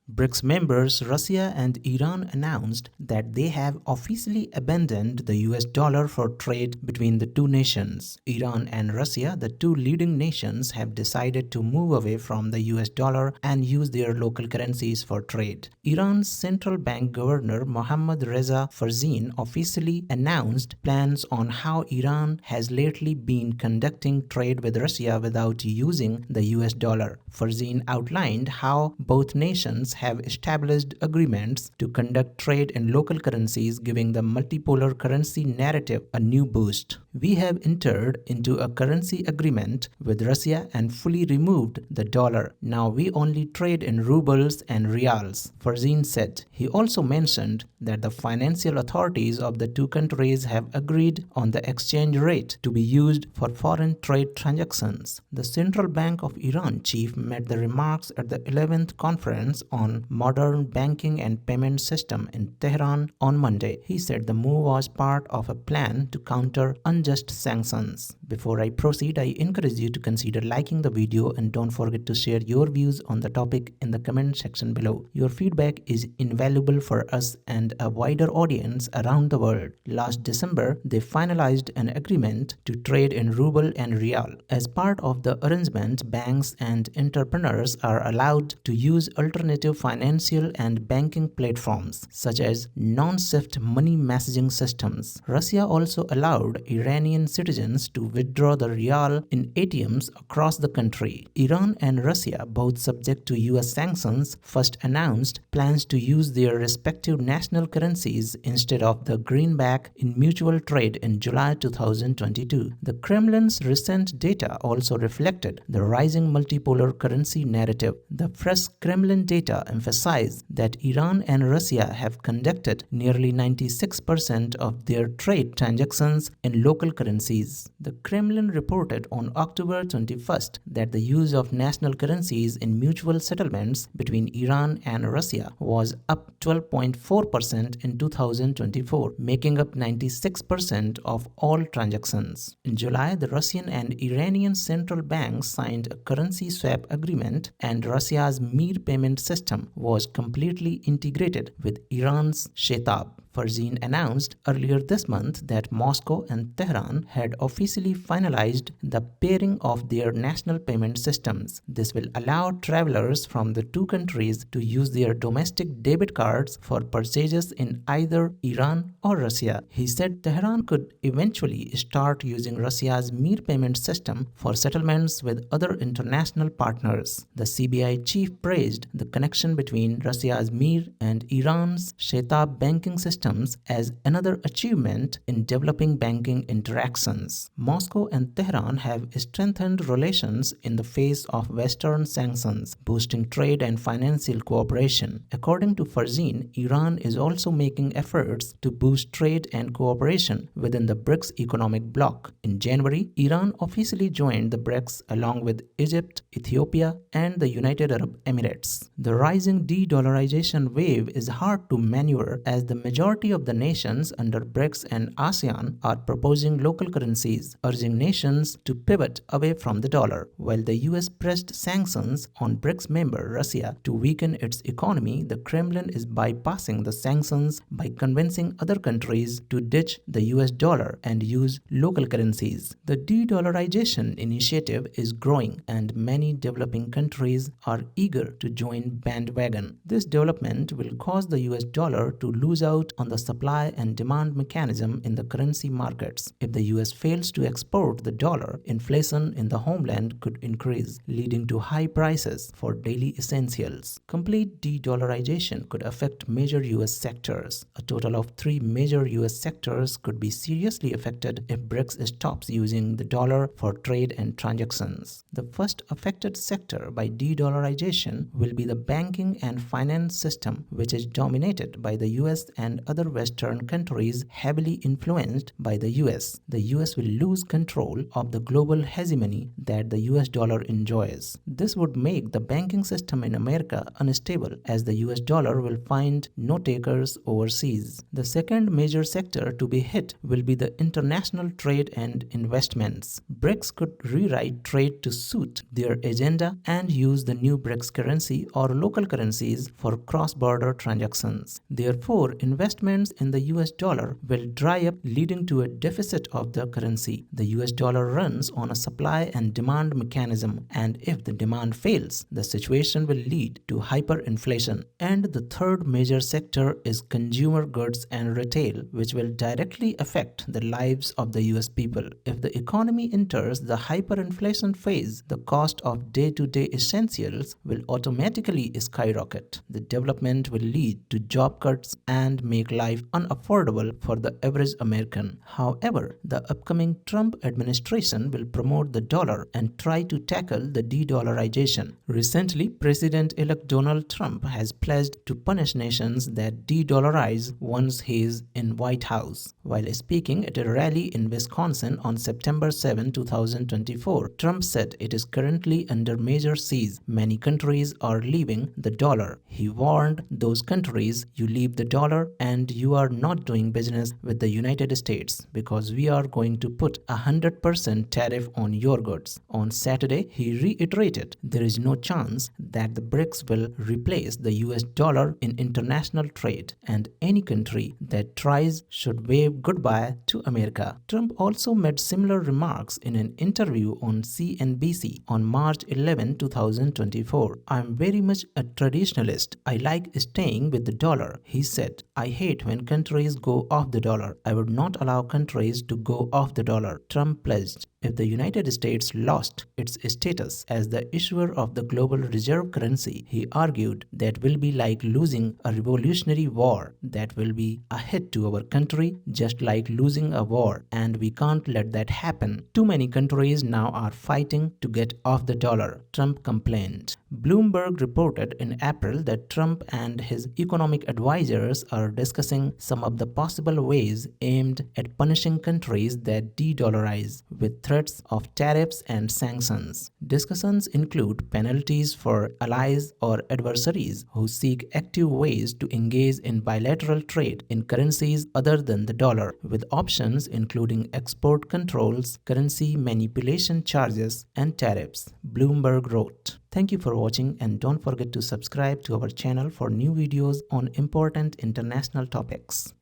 BRICS members Russia and Iran announced that they have officially abandoned the US dollar for trade between the two nations. Iran and Russia, the two leading nations, have decided to move away from the US dollar and use their local currencies for trade. Iran's central bank governor Mohammad Reza Farzin officially announced plans on how Iran has lately been conducting trade with Russia without using the US dollar. Farzin outlined how both nations have established agreements to conduct trade in local currencies, giving the multipolar currency narrative a new boost. We have entered into a currency agreement with Russia and fully removed the dollar. Now we only trade in rubles and rials, Farzin said. He also mentioned that the financial authorities of the two countries have agreed on the exchange rate to be used for foreign trade transactions. The Central Bank of Iran chief made the remarks at the 11th conference on modern banking and payment system in Tehran on Monday. He said the move was part of a plan to counter unjust sanctions. Before I proceed, I encourage you to consider liking the video and don't forget to share your views on the topic in the comment section below. Your feedback is invaluable for us and a wider audience around the world. Last December, they finalized an agreement to trade in ruble and rial. As part of the arrangement, banks and entrepreneurs are allowed to use alternative financial and banking platforms such as non-SWIFT money messaging systems. Russia also allowed Iranian citizens to withdraw the rial in ATMs across the country. Iran and Russia, both subject to US sanctions, first announced plans to use their respective national currencies instead of the greenback in mutual trade in July 2022. The Kremlin's recent data also reflected the rising multipolar currency narrative. The fresh Kremlin data emphasized that Iran and Russia have conducted nearly 96% of their trade transactions in local currencies. The Kremlin reported on October 21st that the use of national currencies in mutual settlements between Iran and Russia was up 12.4% in 2024, making up 96% of all transactions. In July, the Russian and Iranian central banks signed a currency swap agreement, and Russia's Mir payment system was completely integrated with Iran's Shetab. Farzin announced earlier this month that Moscow and Tehran had officially finalized the pairing of their national payment systems. This will allow travelers from the two countries to use their domestic debit cards for purchases in either Iran or Russia. He said Tehran could eventually start using Russia's Mir payment system for settlements with other international partners. The CBI chief praised the connection between Russia's Mir and Iran's Shetab banking system as another achievement in developing banking interactions. Moscow and Tehran have strengthened relations in the face of Western sanctions, boosting trade and financial cooperation. According to Farzin, Iran is also making efforts to boost trade and cooperation within the BRICS economic bloc. In January, Iran officially joined the BRICS along with Egypt, Ethiopia, and the United Arab Emirates. The rising de-dollarization wave is hard to maneuver as the majority of the nations under BRICS and ASEAN are proposing local currencies, urging nations to pivot away from the dollar. While the US pressed sanctions on BRICS member Russia to weaken its economy, the Kremlin is bypassing the sanctions by convincing other countries to ditch the US dollar and use local currencies. The de-dollarization initiative is growing, and many developing countries are eager to join bandwagon. This development will cause the US dollar to lose out on the supply and demand mechanism in the currency markets. If the US fails to export the dollar, inflation in the homeland could increase, leading to high prices for daily essentials. Complete de-dollarization could affect major US sectors. A total of 3 major US sectors could be seriously affected if BRICS stops using the dollar for trade and transactions. The first affected sector by de-dollarization will be the banking and finance system, which is dominated by the US and other Western countries heavily influenced by the US. The US will lose control of the global hegemony that the US dollar enjoys. This would make the banking system in America unstable, as the US dollar will find no takers overseas. The second major sector to be hit will be the international trade and investments. BRICS could rewrite trade to suit their agenda and use the new BRICS currency or local currencies for cross-border transactions. Therefore, investments in the US dollar will dry up, leading to a deficit of the currency. The US dollar runs on a supply and demand mechanism, and if the demand fails, the situation will lead to hyperinflation. And the third major sector is consumer goods and retail, which will directly affect the lives of the US people. If the economy enters the hyperinflation phase, the cost of day-to-day essentials will automatically skyrocket. The development will lead to job cuts and make life unaffordable for the average American. However, the upcoming Trump administration will promote the dollar and try to tackle the de-dollarization. Recently, President-elect Donald Trump has pledged to punish nations that de-dollarize once he is in White House. While speaking at a rally in Wisconsin on September 7, 2024, Trump said it is currently under major siege. Many countries are leaving the dollar. He warned those countries, you leave the dollar and you are not doing business with the United States, because we are going to put 100% tariff on your goods. On Saturday, he reiterated there is no chance that the BRICS will replace the US dollar in international trade, and any country that tries should wave goodbye to America. Trump also made similar remarks in an interview on CNBC on March 11, 2024. I am very much a traditionalist. I like staying with the dollar, he said. I hate when countries go off the dollar. I would not allow countries to go off the dollar, Trump pledged. If the United States lost its status as the issuer of the global reserve currency, he argued, that will be like losing a revolutionary war. That will be a hit to our country, just like losing a war, and we can't let that happen. Too many countries now are fighting to get off the dollar, Trump complained. Bloomberg reported in April that Trump and his economic advisors are discussing some of the possible ways aimed at punishing countries that de-dollarize, with threats of tariffs and sanctions. Discussions include penalties for allies or adversaries who seek active ways to engage in bilateral trade in currencies other than the dollar, with options including export controls, currency manipulation charges, and tariffs, Bloomberg wrote. Thank you for watching, and don't forget to subscribe to our channel for new videos on important international topics.